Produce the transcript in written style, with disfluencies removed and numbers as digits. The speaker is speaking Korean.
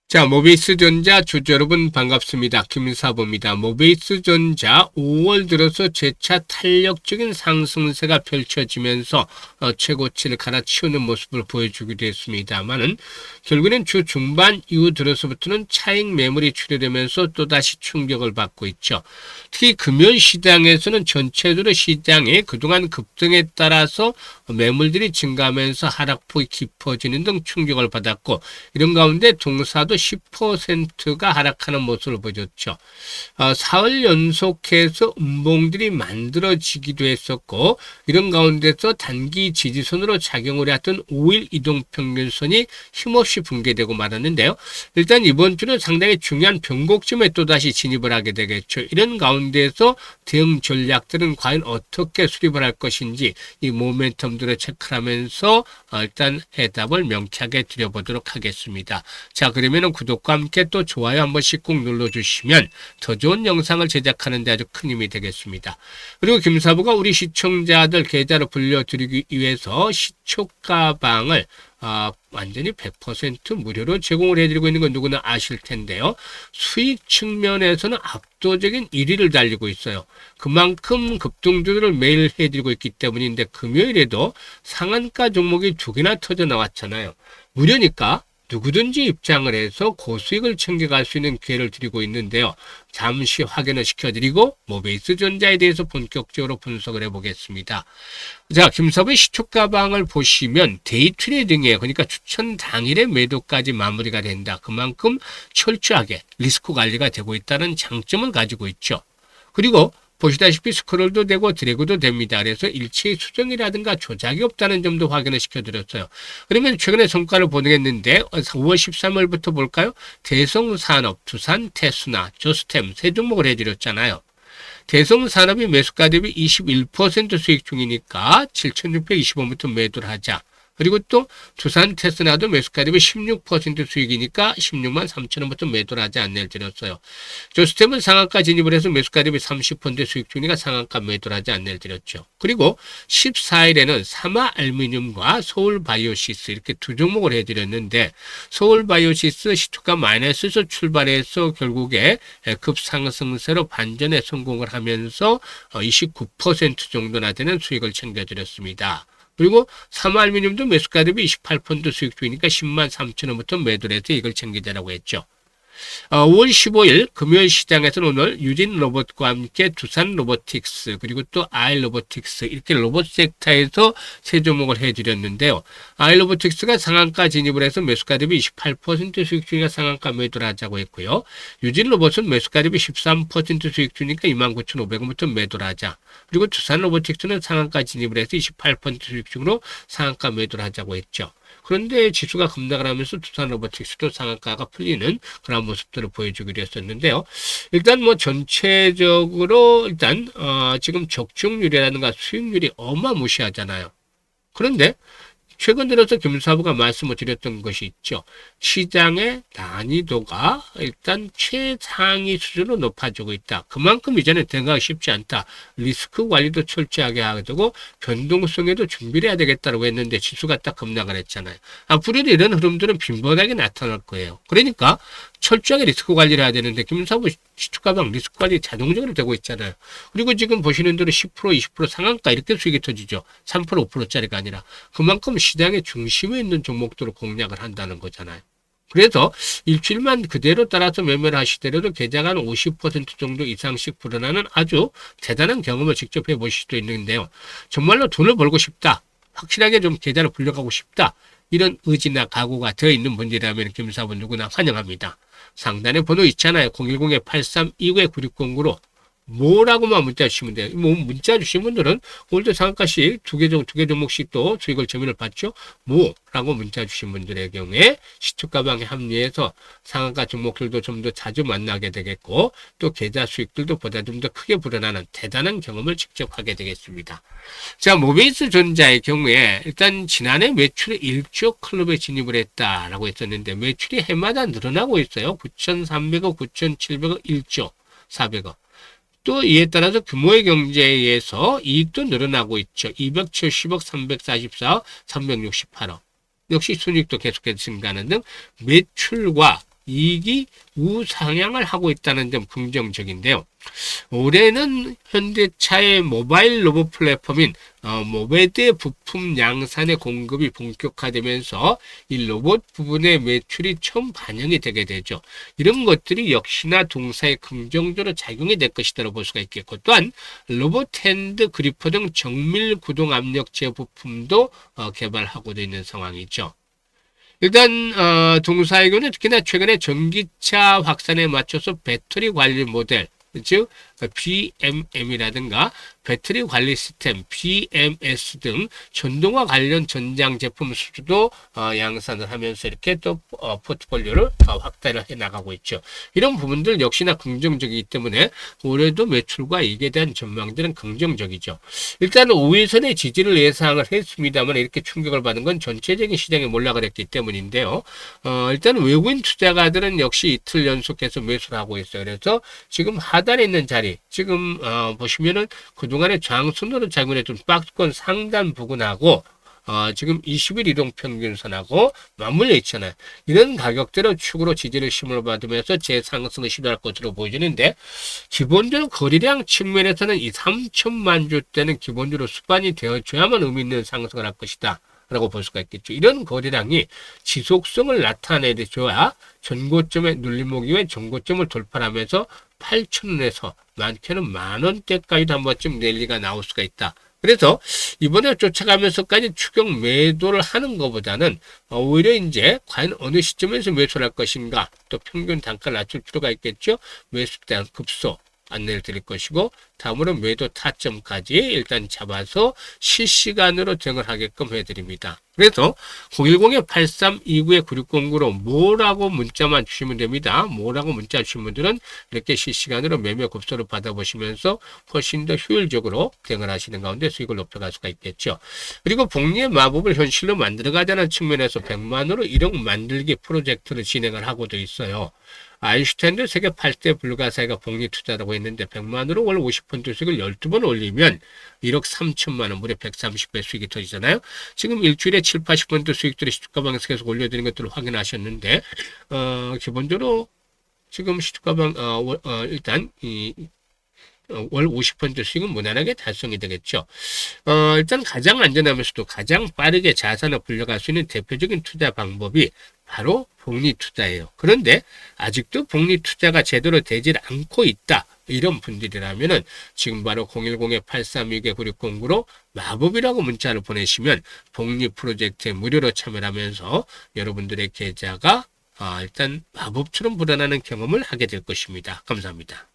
자, 모비스전자 주주 여러분 반갑습니다. 김사부입니다. 모비스전자 5월 들어서 재차 탄력적인 상승세가 펼쳐지면서 최고치를 갈아치우는 모습을 보여주기도 했습니다만은 결국에는 주 중반 이후 들어서부터는 차익 매물이 출현되면서 또다시 충격을 받고 있죠. 특히 금연 시장에서는 전체적으로 시장이 그동안 급등에 따라서 매물들이 증가하면서 하락폭이 깊어지는 등 충격을 받았고, 이런 가운데 동사도 10%가 하락하는 모습을 보여줬죠. 4월 연속해서 음봉들이 만들어지기도 했었고, 이런 가운데서 단기 지지선으로 작용을 했던 5일 이동평균선이 힘없이 붕괴되고 말았는데요. 일단 이번 주는 상당히 중요한 변곡점에 또다시 진입을 하게 되겠죠. 이런 가운데서 대응 전략들은 과연 어떻게 수립을 할 것인지 이 모멘텀들을 체크하면서 일단 해답을 명쾌하게 드려보도록 하겠습니다. 자, 그러면 구독과 함께 또 좋아요 한 번씩 꼭 눌러주시면 더 좋은 영상을 제작하는 데 아주 큰 힘이 되겠습니다. 그리고 김사부가 우리 시청자들 계좌로 불려드리기 위해서 시초가방을 완전히 100% 무료로 제공을 해드리고 있는 건 누구나 아실 텐데요. 수익 측면에서는 압도적인 1위를 달리고 있어요. 그만큼 급등주를 매일 해드리고 있기 때문인데, 금요일에도 상한가 종목이 2개나 터져 나왔잖아요. 무료니까 누구든지 입장을 해서 고수익을 챙겨갈 수 있는 기회를 드리고 있는데요. 잠시 확인을 시켜드리고 모비스전자에 대해서 본격적으로 분석을 해보겠습니다. 자, 김사부의 시초가방을 보시면 데이 트레이딩이에요. 그러니까 추천 당일에 매도까지 마무리가 된다. 그만큼 철저하게 리스크 관리가 되고 있다는 장점을 가지고 있죠. 그리고 보시다시피 스크롤도 되고 드래그도 됩니다. 그래서 일체의 수정이라든가 조작이 없다는 점도 확인을 시켜드렸어요. 그러면 최근에 성과를 보내겠는데 5월 13일부터 볼까요? 대성산업, 두산, 테스나, 저스템 세 종목을 해드렸잖아요. 대성산업이 매수가 대비 21% 수익 중이니까 7,620원부터 매도를 하자. 그리고 또 두산 테스나도 매수가 대비 16% 수익이니까 16만 3천원부터 매도를 하지 않내를 드렸어요. 저스템은 상한가 진입을 해서 매수가 대비 30% 수익 중이니까 상한가 매도를 하지 않내를 드렸죠. 그리고 14일에는 사마알루미늄과 서울바이오시스 이렇게 두 종목을 해드렸는데, 서울바이오시스 시초가 마이너스에서 출발해서 결국에 급상승세로 반전에 성공을 하면서 29% 정도나 되는 수익을 챙겨드렸습니다. 그리고 사마알루미늄도 매수가 대비 28% 수익 중이니까 10만 3천원부터 매도를 해서 이걸 챙기자라고 했죠. 5월 15일 금요일 시장에서는 오늘 유진 로봇과 함께 두산 로보틱스 그리고 또 아이 로보틱스 이렇게 로봇 섹터에서 세 종목을 해드렸는데요. 아이 로보틱스가 상한가 진입을 해서 매수가 대비 28% 수익 중이니까 상한가 매도를 하자고 했고요. 유진 로봇은 매수가 대비 13% 수익 중이니까 29,500원부터 매도를 하자. 그리고 두산 로보틱스는 상한가 진입을 해서 28% 수익 중으로 상한가 매도를 하자고 했죠. 그런데 지수가 급락을 하면서 두산 로보틱스도 상한가가 풀리는 그런 모습들을 보여주기로 했었는데요. 일단 뭐 전체적으로 일단 지금 적중률이라든가 수익률이 어마무시하잖아요. 그런데 최근 들어서 김사부가 말씀을 드렸던 것이 있죠. 시장의 난이도가 일단 최상위 수준으로 높아지고 있다. 그만큼 이제는 대응하기 쉽지 않다. 리스크 관리도 철저하게 하게 되고 변동성에도 준비를 해야 되겠다고 했는데 지수가 딱 급락을 했잖아요. 앞으로도 이런 흐름들은 빈번하게 나타날 거예요. 그러니까 철저하게 리스크 관리를 해야 되는데 김사부 시초가방 리스크 관리 자동적으로 되고 있잖아요. 그리고 지금 보시는 대로 10% 20% 상한가 이렇게 수익이 터지죠. 3% 5%짜리가 아니라 그만큼 시장의 중심에 있는 종목들을 공략을 한다는 거잖아요. 그래서 일주일만 그대로 따라서 매매를 하시더라도 계좌가 한 50% 정도 이상씩 불어나는 아주 대단한 경험을 직접 해보실 수도 있는데요. 정말로 돈을 벌고 싶다. 확실하게 좀 계좌를 불려가고 싶다. 이런 의지나 각오가 되어 있는 분이라면 김사부 누구나 환영합니다. 상단에 번호 있잖아요. 010-8329-9609로 뭐라고만 문자 주시면 돼요. 뭐 문자 주신 분들은 오늘도 상한가씩 두 개 종목씩 또 수익을 점유를 받죠. 뭐라고 문자 주신 분들의 경우에 시초가방에 합류해서 상한가 종목들도 좀 더 자주 만나게 되겠고, 또 계좌 수익들도 보다 좀 더 크게 불어나는 대단한 경험을 직접 하게 되겠습니다. 자, 모비스전자의 경우에 일단 지난해 매출이 1조 클럽에 진입을 했다라고 했었는데 매출이 해마다 늘어나고 있어요. 9,300억, 9,700억, 1조 400억. 또 이에 따라서 규모의 경제에 의해서 이익도 늘어나고 있죠. 270억, 344억, 368억. 역시 순이익도 계속해서 증가하는 등 매출과 이익이 우상향을 하고 있다는 점 긍정적인데요. 올해는 현대차의 모바일 로봇 플랫폼인 모베드의 부품 양산의 공급이 본격화되면서 이 로봇 부분의 매출이 처음 반영이 되게 되죠. 이런 것들이 역시나 동사에 긍정적으로 작용이 될 것이라고 볼 수가 있겠고, 또한 로봇 핸드 그리퍼 등 정밀 구동 압력제 부품도 개발하고 있는 상황이죠. 일단 동사의 경우는 특히나 최근에 전기차 확산에 맞춰서 배터리 관리 모델, 즉 BMM이라든가 배터리 관리 시스템 BMS 등 전동화 관련 전장 제품 수주도 양산을 하면서 이렇게 또 포트폴리오를 확대를 해 나가고 있죠. 이런 부분들 역시나 긍정적이기 때문에 올해도 매출과 이익에 대한 전망들은 긍정적이죠. 일단 5일선의 지지를 예상을 했습니다만 이렇게 충격을 받은 건 전체적인 시장에 몰락을 했기 때문인데요. 일단 외국인 투자가들은 역시 이틀 연속해서 매수를 하고 있어요. 그래서 지금 하단에 있는 자리, 지금 보시면은 그동안에 장순으로 작용했던 박스권 상단 부근하고 지금 20일 이동평균선하고 맞물려 있잖아요. 이런 가격대로 축으로 지지를 심어받으면서 재상승을 시도할 것으로 보여지는데, 기본적으로 거래량 측면에서는 이 3천만 주대는 기본적으로 수반이 되어줘야만 의미 있는 상승을 할 것이다 라고 볼 수가 있겠죠. 이런 거래량이 지속성을 나타내줘야 전고점의 눌림목 이후에 전고점을 돌파하면서 8,000원에서 많게는 10,000원대까지도 한 번쯤 랠리가 나올 수가 있다. 그래서 이번에 쫓아가면서까지 추격 매도를 하는 것보다는 오히려 이제 과연 어느 시점에서 매수를 할 것인가, 또 평균 단가를 낮출 필요가 있겠죠. 매수에 대한 급소 안내를 드릴 것이고, 다음으로 매도 타점까지 일단 잡아서 실시간으로 대응을 하게끔 해드립니다. 그래서 010-8329-9609로 뭐라고 문자만 주시면 됩니다. 뭐라고 문자 주신 분들은 이렇게 실시간으로 매매 급소를 받아보시면서 훨씬 더 효율적으로 대응을 하시는 가운데 수익을 높여갈 수가 있겠죠. 그리고 복리의 마법을 현실로 만들어가자는 측면에서 100만으로 1억 만들기 프로젝트를 진행을 하고도 있어요. 아인슈타인도 세계 8대 불가사의가 복리 투자라고 했는데 100만으로 월 50% 수익을 12번 올리면 1억 3천만 원, 무려 130배 수익이 터지잖아요. 지금 일주일에 7, 80% 수익들이 시주가방에서 계속 올려드리는 것들을 확인하셨는데, 기본적으로 지금 시주가방 일단 월 50% 수익은 무난하게 달성이 되겠죠. 일단 가장 안전하면서도 가장 빠르게 자산을 불려갈 수 있는 대표적인 투자 방법이 바로 복리 투자예요. 그런데 아직도 복리 투자가 제대로 되질 않고 있다, 이런 분들이라면은 지금 바로 010-8329-9609로 마법이라고 문자를 보내시면 복리 프로젝트에 무료로 참여하면서 여러분들의 계좌가 일단 마법처럼 불어나는 경험을 하게 될 것입니다. 감사합니다.